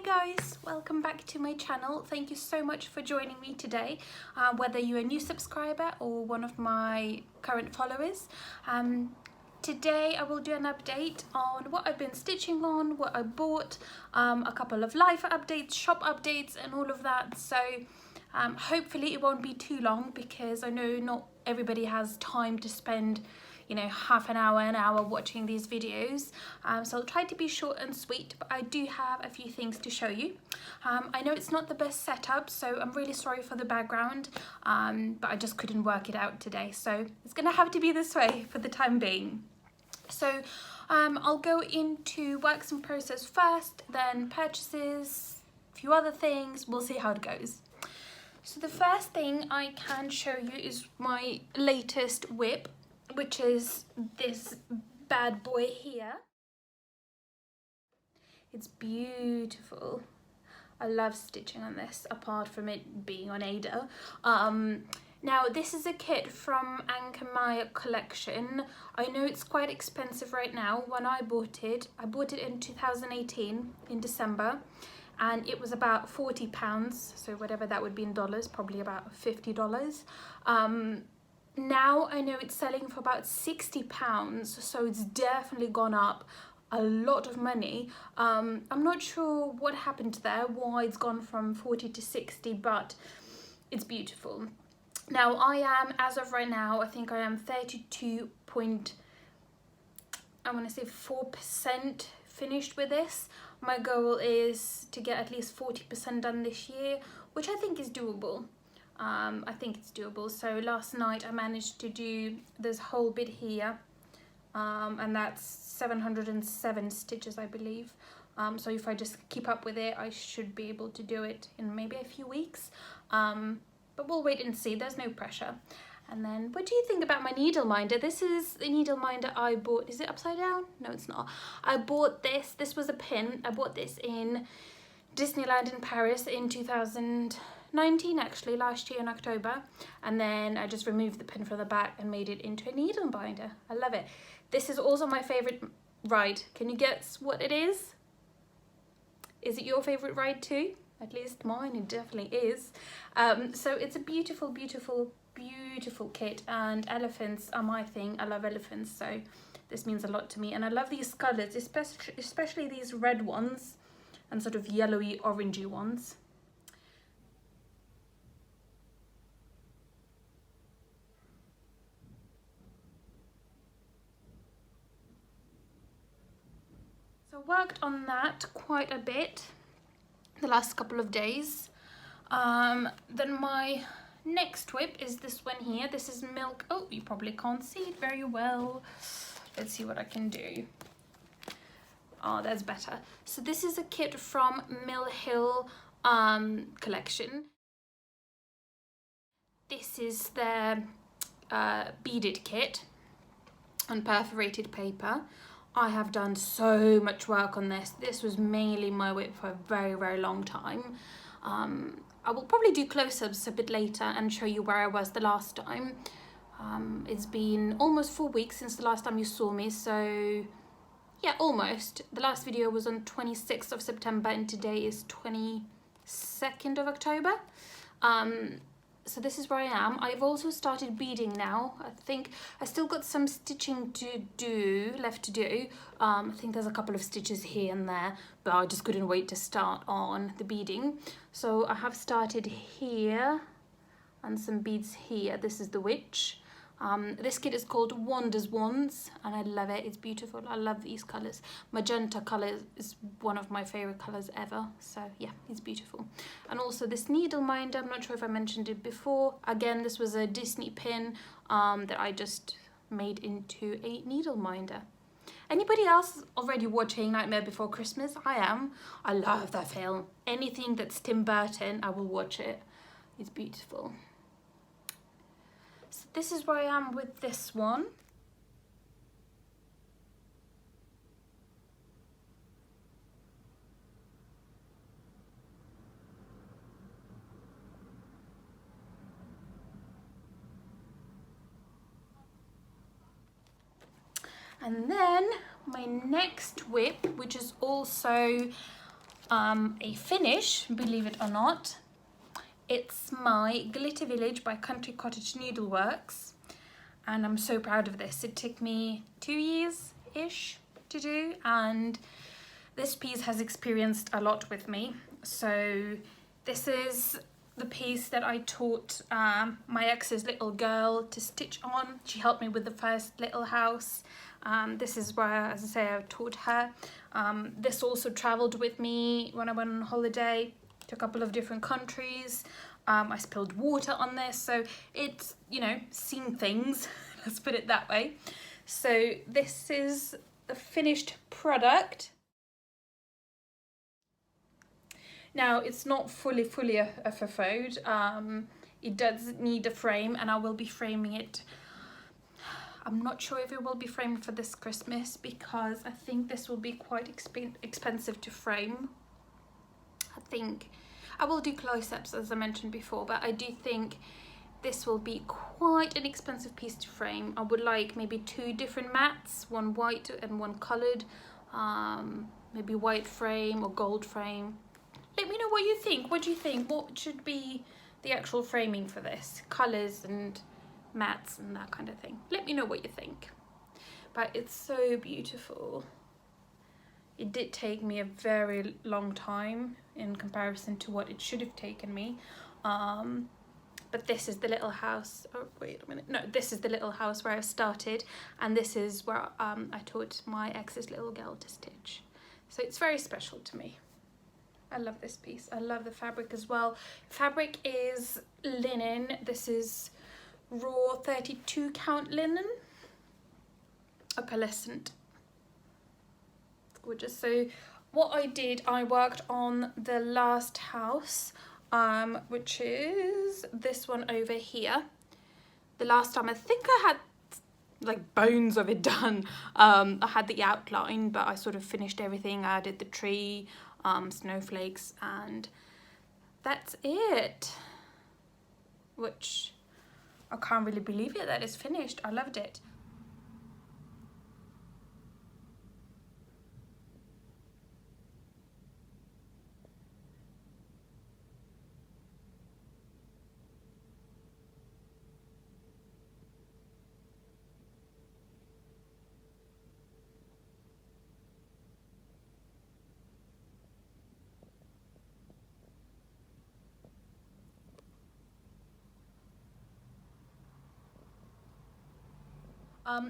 guys, welcome back to my channel. Thank you so much for joining me today, whether you're a new subscriber or one of my current followers. Today I will do an update on what I've been stitching on, what I bought, a couple of life updates, shop updates and all of that. So hopefully it won't be too long, because I know not everybody has time to spend, you know, half an hour watching these videos. So I'll try to be short and sweet, but I do have a few things to show you. I know it's not the best setup, so I'm really sorry for the background, but I just couldn't work it out today. So it's gonna have to be this way for the time being. So I'll go into works in process first, then purchases, a few other things. We'll see how it goes. So the first thing I can show you is my latest whip, which is this bad boy here. It's beautiful. I love stitching on this, apart from it being on Ada. Now this is a kit from Anchor Maya collection. I know it's quite expensive right now. When I bought it in 2018 in December, and it was about £40, so whatever that would be in dollars, probably about $50. Now I know it's selling for about £60, so it's definitely gone up a lot of money. I'm not sure what happened there, why it's gone from 40 to 60, but it's beautiful. Now I am, as of right now, I think I am 32.4% finished with this. My goal is to get at least 40% done this year, which I think is doable. I think it's doable. So last night I managed to do this whole bit here, and that's 707 stitches, I believe. So if I just keep up with it, I should be able to do it in maybe a few weeks. But we'll wait and see, there's no pressure. And then, what do you think about my needleminder? This is the needleminder I bought. Is it upside down? No, it's not. I bought this. This was a pin. I bought this in Disneyland in Paris in 2019, actually, last year in October. And then I just removed the pin from the back and made it into a needleminder. I love it. This is also my favorite ride. Can you guess what it is? Is it your favorite ride too? At least mine, it definitely is. So it's a beautiful, beautiful, beautiful kit, and elephants are my thing. I love elephants, so this means a lot to me. And I love these colours, especially these red ones and sort of yellowy, orangey ones. So I worked on that quite a bit the last couple of days. Then my next whip is this one here. This is Milk. Oh, you probably can't see it very well. Let's see what I can do. Oh, that's better. So this is a kit from Mill Hill collection. This is their beaded kit on perforated paper. I have done so much work on this. This was mainly my whip for a very, very long time. I will probably do close-ups a bit later and show you where I was the last time. It's been almost 4 weeks since the last time you saw me, so yeah, almost. The last video was on 26th of September and today is 22nd of October. So this is where I am. I've also started beading now. I think I still got some stitching left to do. I think there's a couple of stitches here and there, but I just couldn't wait to start on the beading. So I have started here and some beads here. This is the witch. This kit is called Wonders Wands, and I love it. It's beautiful. I love these colours. Magenta colour is one of my favourite colours ever. So yeah, it's beautiful. And also this needleminder, I'm not sure if I mentioned it before. Again, this was a Disney pin that I just made into a needleminder. Anybody else already watching Nightmare Before Christmas? I am. I love that film. Anything that's Tim Burton, I will watch it. It's beautiful. So this is where I am with this one. And then my next whip, which is also a finish, believe it or not. It's my Glitter Village by Country Cottage Needleworks, and I'm so proud of this. It took me 2 years-ish to do, and this piece has experienced a lot with me. So this is the piece that I taught my ex's little girl to stitch on. She helped me with the first little house. This is where, as I say, I taught her. This also travelled with me when I went on holiday to a couple of different countries. I spilled water on this, so it's, you know, seen things, let's put it that way. So this is the finished product. Now, it's not fully a faux. It does need a frame, and I will be framing it. I'm not sure if it will be framed for this Christmas, because I think this will be quite expensive to frame. I think I will do close-ups, as I mentioned before, but I do think this will be quite an expensive piece to frame. I would like maybe 2 different mats, one white and one coloured, maybe white frame or gold frame. Let me know what you think. What do you think? What should be the actual framing for this? Colours and mats and that kind of thing. Let me know what you think. But it's so beautiful. It did take me a very long time in comparison to what it should have taken me. But this is the little house. Oh, wait a minute. No, this is the little house where I started. And this is where I taught my ex's little girl to stitch. So it's very special to me. I love this piece. I love the fabric as well. Fabric is linen. This is raw 32 count linen. Opalescent. It's gorgeous. So what I did, I worked on the last house, which is this one over here. The last time I think I had like bones of it done. I had the outline, but I sort of finished everything. I added the tree, snowflakes, and that's it. Which I can't really believe it that it's finished. I loved it.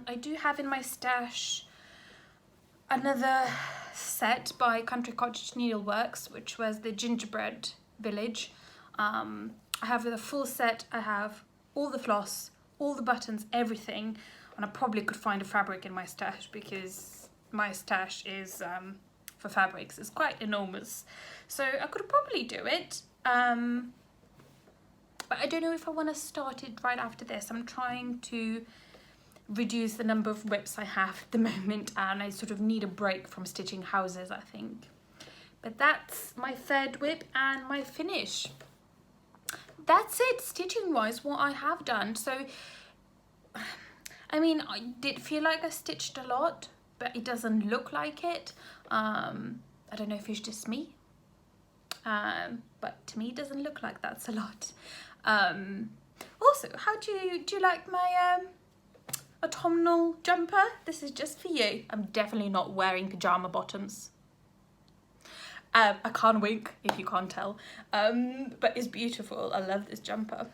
I do have in my stash another set by Country Cottage Needleworks, which was the Gingerbread Village. I have the full set. I have all the floss, all the buttons, everything, and I probably could find a fabric in my stash, because my stash is for fabrics is quite enormous, so I could probably do it. But I don't know if I want to start it right after this. I'm trying to reduce the number of whips I have at the moment, and I sort of need a break from stitching houses, I think. But that's my third whip and my finish. That's it, stitching wise, what I have done. So I mean, I did feel like I stitched a lot, but it doesn't look like it. I don't know if it's just me, but to me it doesn't look like that's a lot. Also, how do you like my autumnal jumper? This is just for you. I'm definitely not wearing pajama bottoms. I can't wink if you can't tell, but it's beautiful. I love this jumper.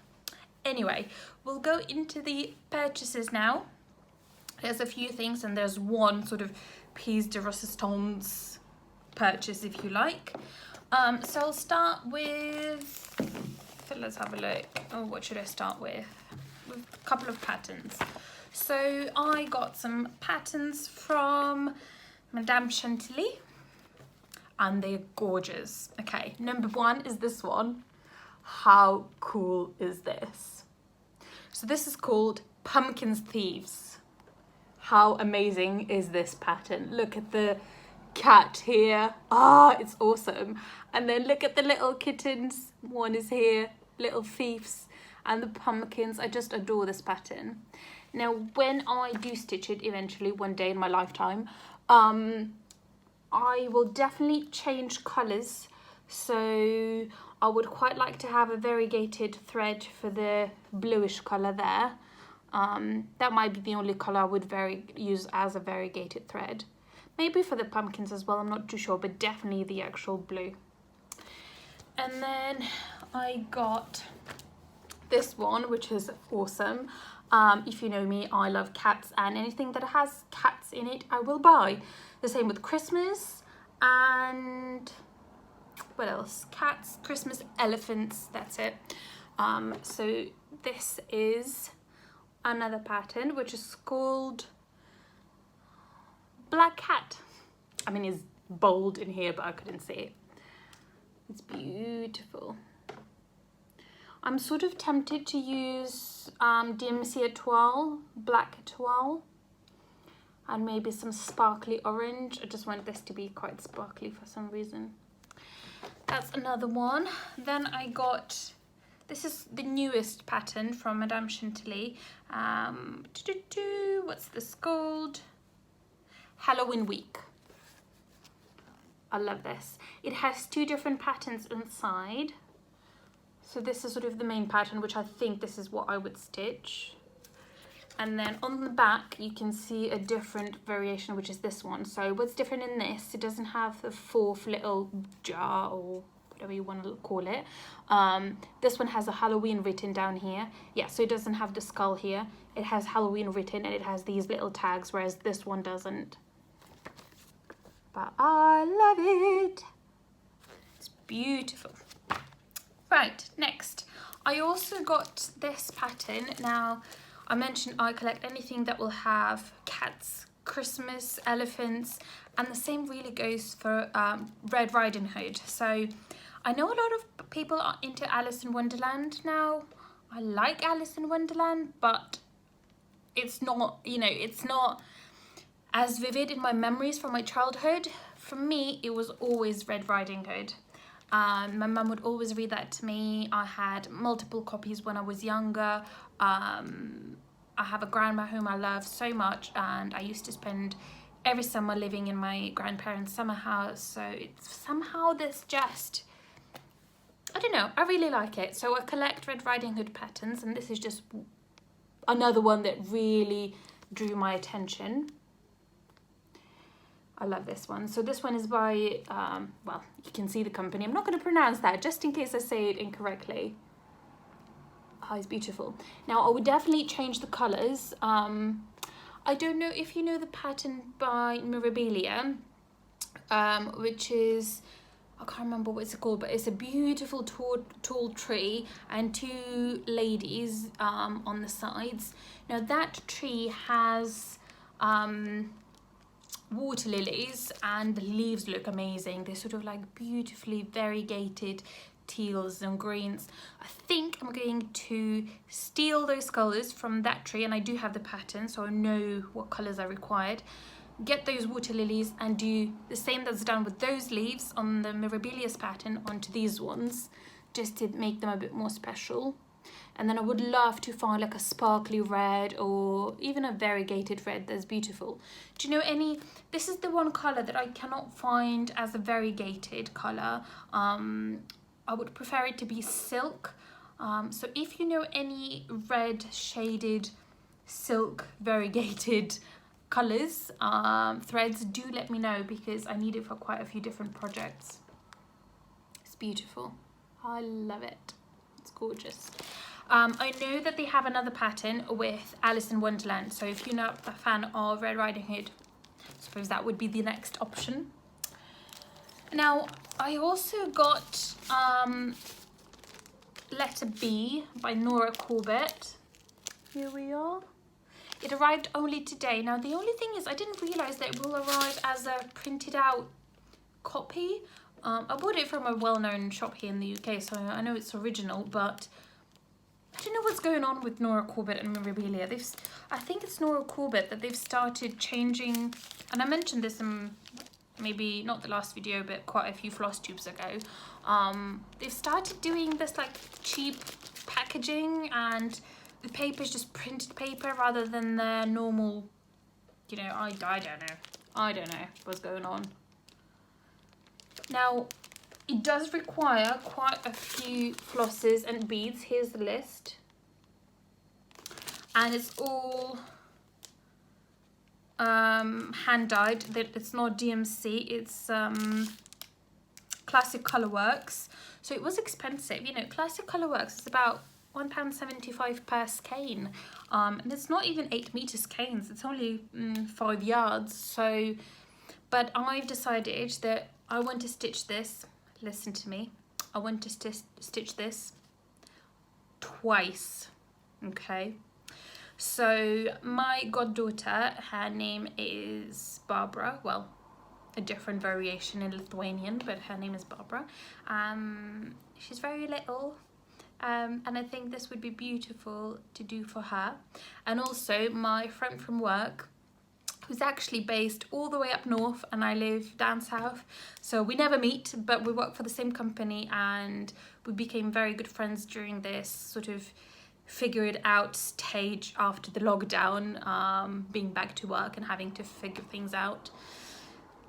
Anyway, we'll go into the purchases now. There's a few things, and there's one sort of piece de resistance purchase, if you like. So I'll start with, let's have a look. Oh, what should I start with? With a couple of patterns. So I got some patterns from Madame Chantilly, and they're gorgeous. Okay, number one is this one. How cool is this? So this is called Pumpkin's Thieves. How amazing is this pattern? Look at the cat here. Ah, it's awesome. And then look at the little kittens. One is here, little thieves, and the pumpkins. I just adore this pattern. Now, when I do stitch it eventually one day in my lifetime, I will definitely change colours, so I would quite like to have a variegated thread for the bluish colour there. That might be the only colour I would use as a variegated thread. Maybe for the pumpkins as well, I'm not too sure, but definitely the actual blue. And then I got this one, which is awesome. If you know me, I love cats, and anything that has cats in it I will buy. The same with Christmas, and what else? Cats, Christmas, elephants, that's it. So this is another pattern which is called Black Cat. I mean, it's bold in here, but I couldn't see it. It's beautiful. I'm sort of tempted to use DMC Etoile, Black Etoile, and maybe some sparkly orange. I just want this to be quite sparkly for some reason. That's another one. Then I got, this is the newest pattern from Madame Chantilly. What's this called? Halloween Week. I love this. It has two different patterns inside. So this is sort of the main pattern, which I think this is what I would stitch. And then on the back, you can see a different variation, which is this one. So what's different in this, it doesn't have the fourth little jar or whatever you want to call it. This one has a Halloween written down here. Yeah, so it doesn't have the skull here. It has Halloween written and it has these little tags, whereas this one doesn't. But I love it. It's beautiful. Right, next. I also got this pattern. Now, I mentioned I collect anything that will have cats, Christmas, elephants, and the same really goes for Red Riding Hood. So I know a lot of people are into Alice in Wonderland now. I like Alice in Wonderland, but it's not, you know, it's not as vivid in my memories from my childhood. For me, it was always Red Riding Hood. My mum would always read that to me. I had multiple copies when I was younger. I have a grandma whom I love so much, and I used to spend every summer living in my grandparents' summer house. So it's somehow this just, I don't know, I really like it. So I collect Red Riding Hood patterns, and this is just another one that really drew my attention. I love this one. So this one is by, well, you can see the company. I'm not going to pronounce that just in case I say it incorrectly. Oh, it's beautiful. Now, I would definitely change the colours. I don't know if you know the pattern by Mirabilia, which is, I can't remember what it's called, but it's a beautiful tall tree and two ladies on the sides. Now, that tree has water lilies, and the leaves look amazing. They're sort of like beautifully variegated teals and greens. I think I'm going to steal those colours from that tree, and I do have the pattern, so I know what colours are required. Get those water lilies and do the same that's done with those leaves on the Mirabilia's pattern onto these ones, just to make them a bit more special. And then I would love to find like a sparkly red or even a variegated red that's beautiful. Do you know any, this is the one colour that I cannot find as a variegated colour. I would prefer it to be silk. So if you know any red shaded silk variegated colours, threads, do let me know, because I need it for quite a few different projects. It's beautiful. I love it. It's gorgeous. I know that they have another pattern with Alice in Wonderland, so if you're not a fan of Red Riding Hood, I suppose that would be the next option. Now, I also got Letter B by Nora Corbett. Here we are. It arrived only today. Now, the only thing is I didn't realise that it will arrive as a printed out copy. I bought it from a well-known shop here in the UK, so I know it's original, but I don't know what's going on with Nora Corbett and Mirabilia. I think it's Nora Corbett that they've started changing, and I mentioned this in maybe not the last video, but quite a few Flosstubes ago. They've started doing this like cheap packaging, and the paper is just printed paper rather than their normal, you know, I don't know what's going on. Now, it does require quite a few flosses and beads. Here's the list. And it's all hand dyed. It's not DMC, it's Classic Colourworks. So it was expensive. You know, Classic Colourworks is about £1.75 per skein. And it's not even 8 metre skeins, it's only 5 yards. So, but I've decided that I want to stitch this. Listen to me. I want to stitch this twice. Okay. So my goddaughter, her name is Barbara. Well, a different variation in Lithuanian, but her name is Barbara. She's very little. And I think this would be beautiful to do for her. And also my friend from work, who's actually based all the way up north and I live down south. So we never meet, but we work for the same company and we became very good friends during this sort of figure it out stage after the lockdown, being back to work and having to figure things out.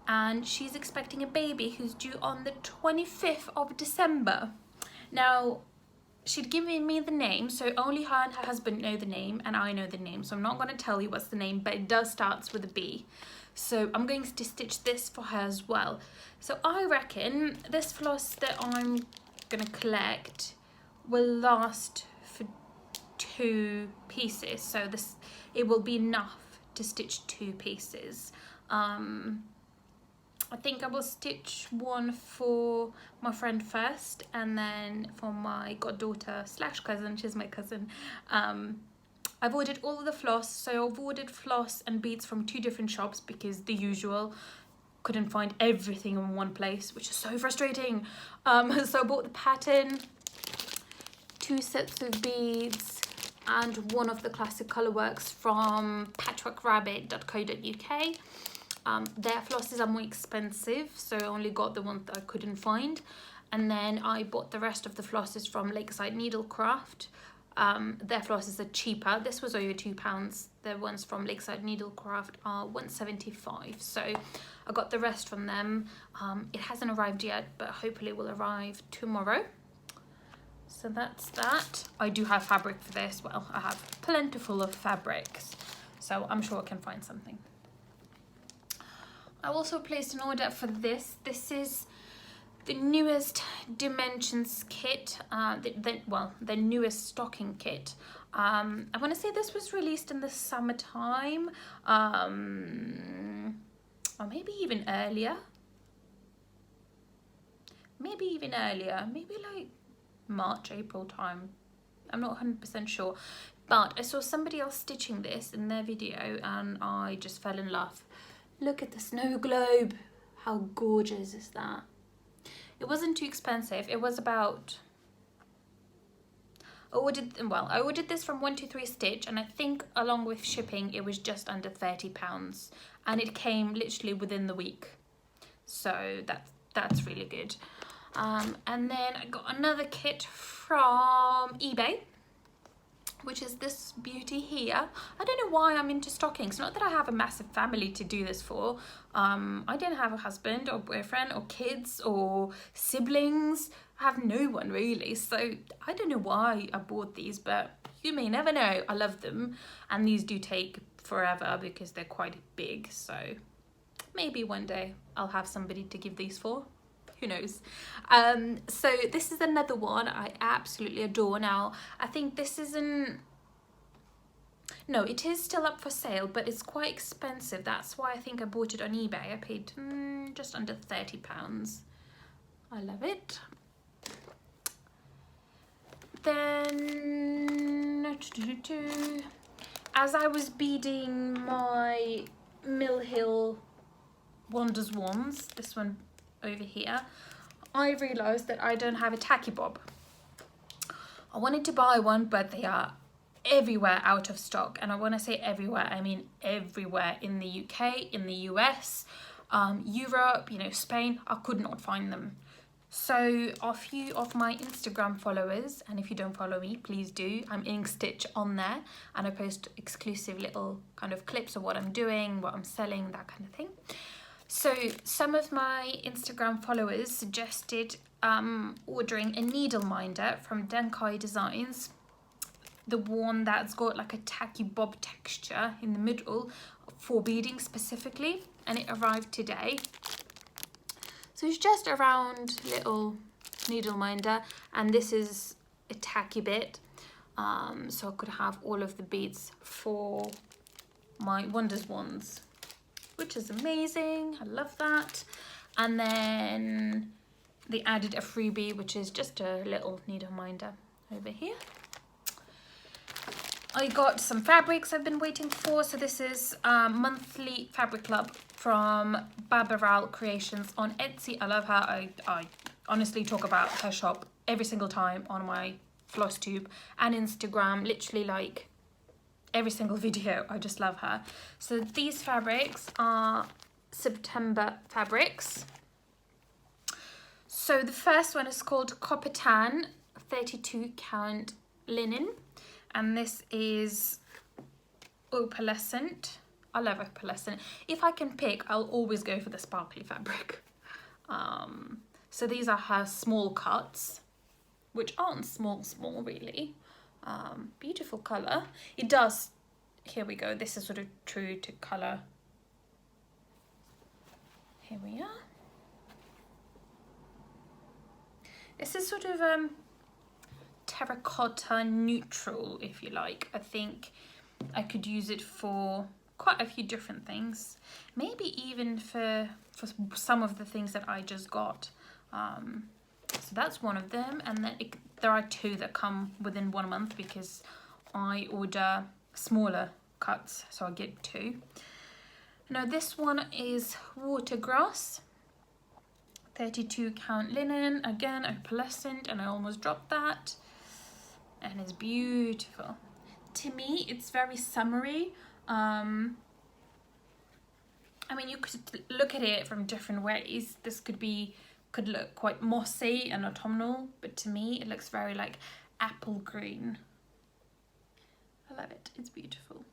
And she's expecting a baby who's due on the 25th of December. Now, she'd given me the name, so only her and her husband know the name, and I know the name, so I'm not going to tell you what's the name, but it does start with a B. So I'm going to stitch this for her as well. So I reckon this floss that I'm going to collect will last for 2 pieces, so it will be enough to stitch 2 pieces. I think I will stitch one for my friend first, and then for my goddaughter / cousin, she's my cousin. I've ordered all of the floss, so I've ordered floss and beads from 2 different shops because the usual couldn't find everything in one place, which is so frustrating. So I bought the pattern, 2 sets of beads, and one of the Classic Colourworks from patchworkrabbit.co.uk. Their flosses are more expensive, so I only got the ones that I couldn't find. And then I bought the rest of the flosses from Lakeside Needlecraft. Their flosses are cheaper. This was over £2. The ones from Lakeside Needlecraft are £1.75. So I got the rest from them. It hasn't arrived yet, but hopefully it will arrive tomorrow. So that's that. I do have fabric for this. Well, I have plentiful of fabrics, so I'm sure I can find something. I also placed an order for this. This is the newest Dimensions kit, the newest stocking kit. I want to say this was released in the summertime, or maybe even earlier. Maybe like March, April time. I'm not 100% sure. But I saw somebody else stitching this in their video and I just fell in love. Look at the snow globe. How gorgeous is that? It wasn't too expensive. It was about... I ordered this from 123 Stitch, and I think along with shipping it was just under £30, and it came literally within the week. So that's really good. And then I got another kit from eBay, which is this beauty here. I don't know why I'm into stockings. Not that I have a massive family to do this for. I don't have a husband or boyfriend or kids or siblings. I have no one really. So I don't know why I bought these, but you may never know. I love them. And these do take forever because they're quite big. So maybe one day I'll have somebody to give these for. Who knows? So this is another one I absolutely adore. Now, I think this isn't... No, it is still up for sale, but it's quite expensive. That's why I think I bought it on eBay. I paid just under £30. I love it. Then, as I was beading my Mill Hill Wonders wands, this one over here, I realized that I don't have a tacky bob. I wanted to buy one, but they are everywhere out of stock. And I want to say everywhere, I mean everywhere in the UK, in the US, Europe, Spain. I could not find them. So a few of my Instagram followers, and if you don't follow me, please do. I'm Inkstitch on there, and I post exclusive little kind of clips of what I'm doing, what I'm selling, that kind of thing. So some of my Instagram followers suggested ordering a needleminder from Denkai Designs, the one that's got like a tacky bob texture in the middle for beading specifically, and it arrived today. So it's just a round little needleminder, and this is a tacky bit, so I could have all of the beads for my Wonders wands, which is amazing. I love that. And then they added a freebie, which is just a little needleminder over here. I got some fabrics I've been waiting for. So this is monthly fabric club from Babaral Creations on Etsy. I love her. I honestly talk about her shop every single time on my Flosstube and Instagram, literally like every single video. I just love her. So these fabrics are September fabrics. So the first one is called Copper Tan 32 count linen, and this is opalescent. I love opalescent. If I can pick, I'll always go for the sparkly fabric. So these are her small cuts, which aren't small really. Beautiful colour. It does, here we go, this is sort of true to colour. Here we are. This is sort of terracotta neutral, if you like. I think I could use it for quite a few different things, maybe even for some of the things that I just got. So that's one of them, and then there are two that come within 1 month because I order smaller cuts, so I get two. Now this one is watergrass 32 count linen, again opalescent, and I almost dropped that, and it's beautiful. To me it's very summery. I mean, you could look at it from different ways. This could look quite mossy and autumnal, but to me it looks very like apple green. I love it, it's beautiful.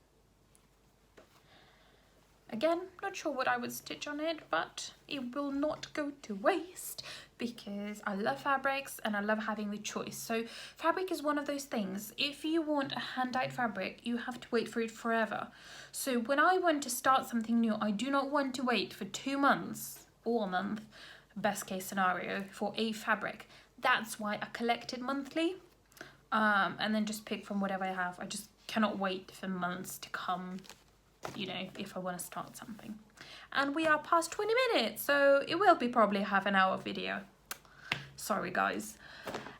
Again, not sure what I would stitch on it, but it will not go to waste because I love fabrics and I love having the choice. So fabric is one of those things. If you want a hand-dyed fabric, you have to wait for it forever. So when I want to start something new, I do not want to wait for 2 months or a month, best case scenario, for a fabric. That's why I collect it monthly, and then just pick from whatever I have. I just cannot wait for months to come, you know, if I want to start something. And we are past 20 minutes, so it will be probably a half-an-hour video. Sorry guys.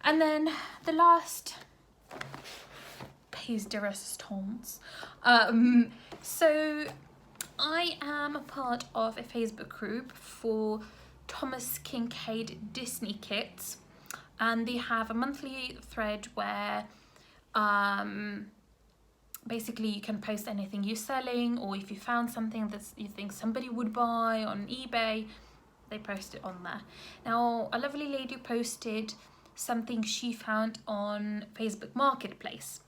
And then the last piece de resistance. So I am a part of a Facebook group for Thomas Kincaid Disney kits, and they have a monthly thread where basically you can post anything you're selling, or if you found something that you think somebody would buy on eBay, they post it on there. Now a lovely lady posted something she found on Facebook Marketplace.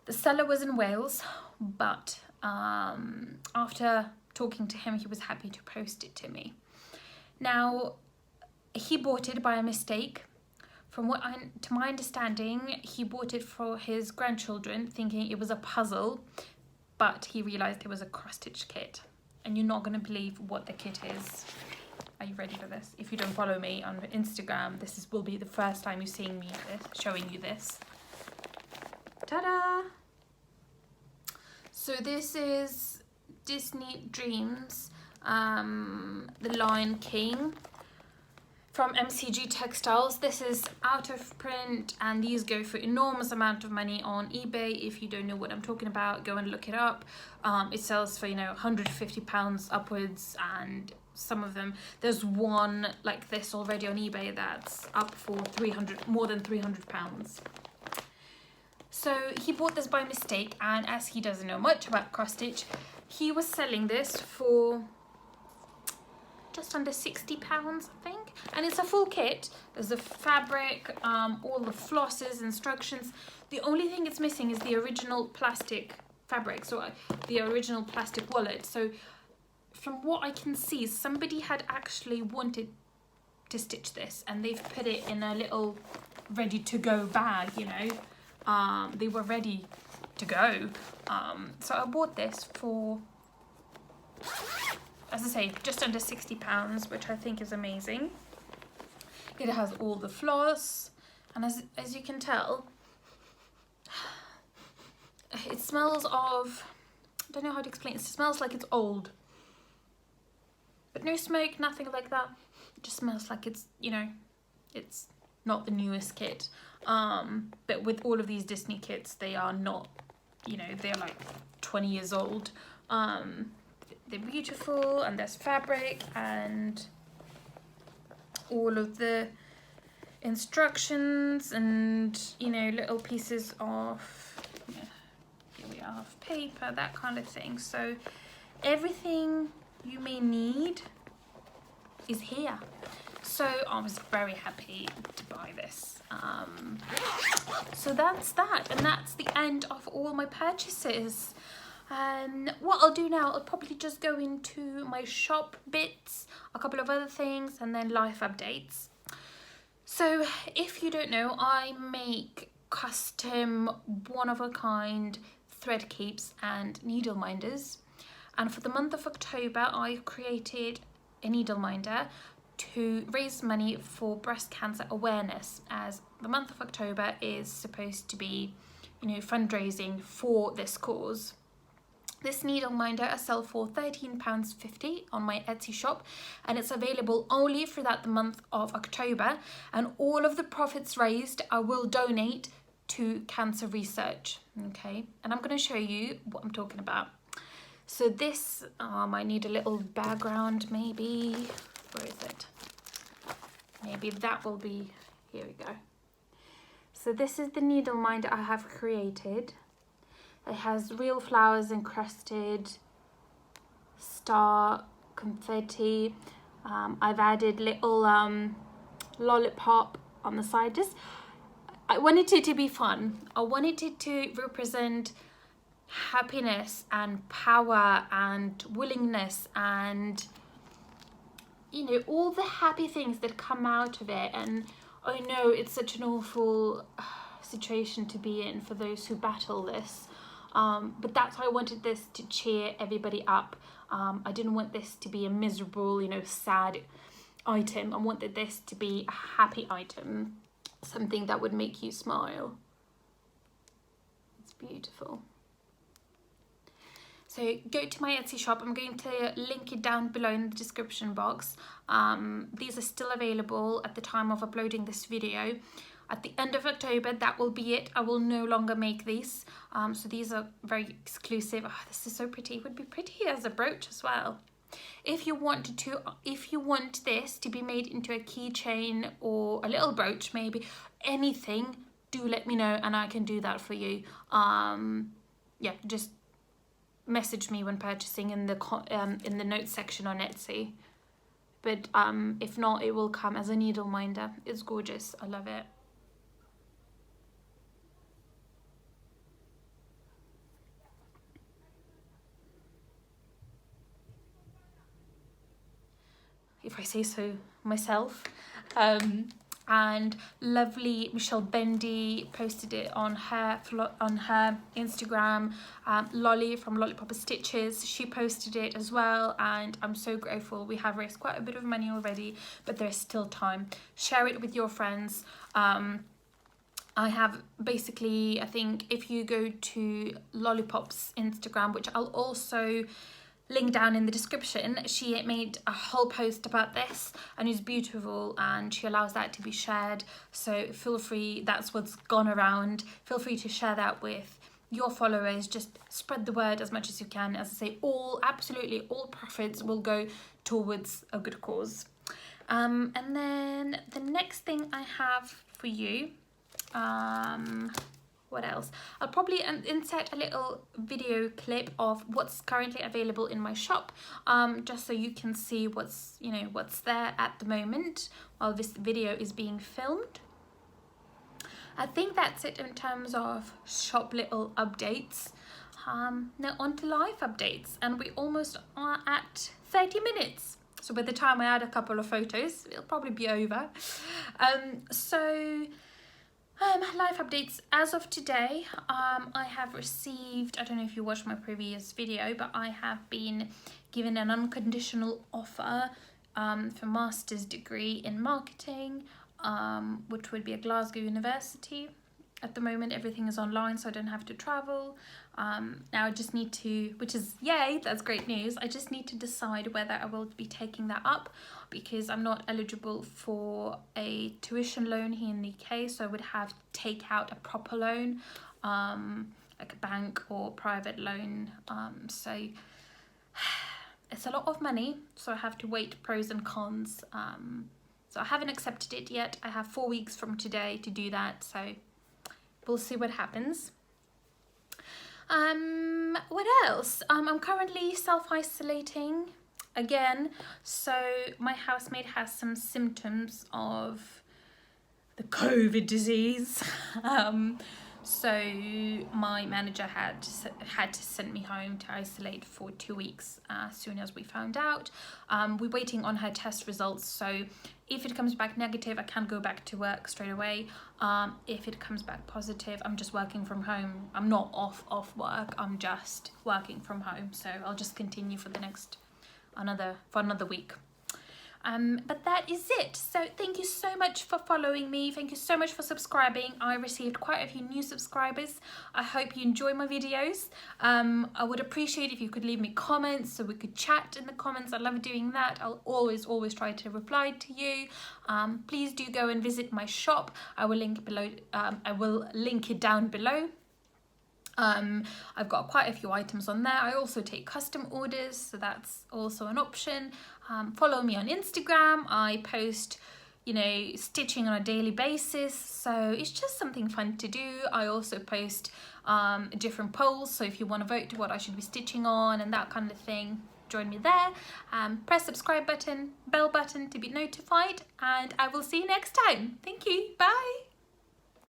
The seller was in Wales, but after talking to him, he was happy to post it to me. Now he bought it by a mistake. From to my understanding, he bought it for his grandchildren, thinking it was a puzzle, but he realized it was a cross-stitch kit. And you're not going to believe what the kit is. Are you ready for this? If you don't follow me on Instagram, will be the first time you're seeing me showing you this. Ta-da! So this is Disney Dreams, The Lion King, from MCG Textiles. This is out of print, and these go for enormous amount of money on eBay. If you don't know what I'm talking about, go and look it up. It sells for, you know, £150 upwards, and some of them, there's one like this already on eBay that's up for more than £300. So he bought this by mistake, and as he doesn't know much about cross stitch, he was selling this for just under £60, I think. And it's a full kit. There's the fabric, all the flosses, instructions. The only thing it's missing is the original plastic fabric, so the original plastic wallet. So from what I can see, somebody had actually wanted to stitch this, and they've put it in a little ready to go bag, you know. They were ready to go. So I bought this for, as I say, just under £60, which I think is amazing. It has all the floss, and as you can tell, it smells of, I don't know how to explain it. It smells like it's old, but no smoke, nothing like that. It just smells like it's, you know, it's not the newest kit. But with all of these Disney kits, they are not, you know, they're like 20 years old. They're beautiful, and there's fabric and all of the instructions and, you know, little pieces of, yeah, here we are, of paper, that kind of thing. So everything you may need is here. So I was very happy to buy this. So that's that, and that's the end of all my purchases. What I'll do now, I'll probably just go into my shop bits, a couple of other things, and then life updates. So if you don't know, I make custom one-of-a-kind thread keeps and needle minders, and for the month of October I've created a needle minder to raise money for breast cancer awareness, as the month of October is supposed to be, you know, fundraising for this cause. This needle minder I sell for £13.50 on my Etsy shop, and it's available only throughout the month of October, and all of the profits raised I will donate to cancer research. Okay, and I'm going to show you what I'm talking about. So this, I need a little background maybe. Where is it? Maybe that will be, here we go. So this is the needle minder I have created. It has real flowers encrusted, star, confetti. I've added little lollipop on the side. Just, I wanted it to be fun. I wanted it to represent happiness and power and willingness and, you know, all the happy things that come out of it. And I know it's such an awful situation to be in for those who battle this. But that's why I wanted this to cheer everybody up. I didn't want this to be a miserable, you know, sad item. I wanted this to be a happy item, something that would make you smile. It's beautiful. So go to my Etsy shop. I'm going to link it down below in the description box. These are still available at the time of uploading this video. At the end of October, that will be it. I will no longer make these. So these are very exclusive. Oh, this is so pretty. It would be pretty as a brooch as well. If you want this to be made into a keychain or a little brooch, maybe anything, do let me know and I can do that for you. Yeah, just message me when purchasing in the notes section on Etsy. But if not, it will come as a needle minder. It's gorgeous. I love it. If I say so myself. And lovely Michelle Bendy posted it on her Instagram. Lolly from Lollipop Stitches, she posted it as well, and I'm so grateful. We have raised quite a bit of money already, but there's still time. Share it with your friends. I have basically, I think if you go to Lollipop's Instagram, which I'll also link down in the description, she made a whole post about this and it's beautiful, and she allows that to be shared. So feel free, that's what's gone around, feel free to share that with your followers. Just spread the word as much as you can. As I say, absolutely all profits will go towards a good cause. And then the next thing I have for you, what else? I'll probably insert a little video clip of what's currently available in my shop, just so you can see what's there at the moment while this video is being filmed. I think that's it in terms of shop little updates. now on to life updates, and we almost are at 30 minutes. So by the time I add a couple of photos, it'll probably be over. Life updates. As of today, I have received, I don't know if you watched my previous video, but I have been given an unconditional offer for master's degree in marketing, which would be at Glasgow University. At the moment, everything is online, so I don't have to travel. Now I just need to, which is yay, that's great news. I just need to decide whether I will be taking that up, because I'm not eligible for a tuition loan here in the UK, so I would have to take out a proper loan, like a bank or private loan. So it's a lot of money, so I have to weigh pros and cons. So I haven't accepted it yet. I have 4 weeks from today to do that, so we'll see what happens. What else? I'm currently self-isolating again. So my housemate has some symptoms of the COVID disease. So my manager had to send me home to isolate for 2 weeks as soon as we found out. We're waiting on her test results, so if it comes back negative, I can go back to work straight away. If it comes back positive, I'm just working from home. I'm not off work, I'm just working from home, so I'll just continue for the next another week. But that is it. So thank you so much for following me. Thank you so much for subscribing. I received quite a few new subscribers. I hope you enjoy my videos. I would appreciate if you could leave me comments so we could chat in the comments. I love doing that. I'll always try to reply to you. Please do go and visit my shop. I will link below. I will link it down below. I've got quite a few items on there. I also take custom orders, so that's also an option. Follow me on Instagram. I post, stitching on a daily basis, so it's just something fun to do. I also post different polls, so if you want to vote to what I should be stitching on and that kind of thing, join me there. Press subscribe button, bell button to be notified, and I will see you next time. Thank you. Bye.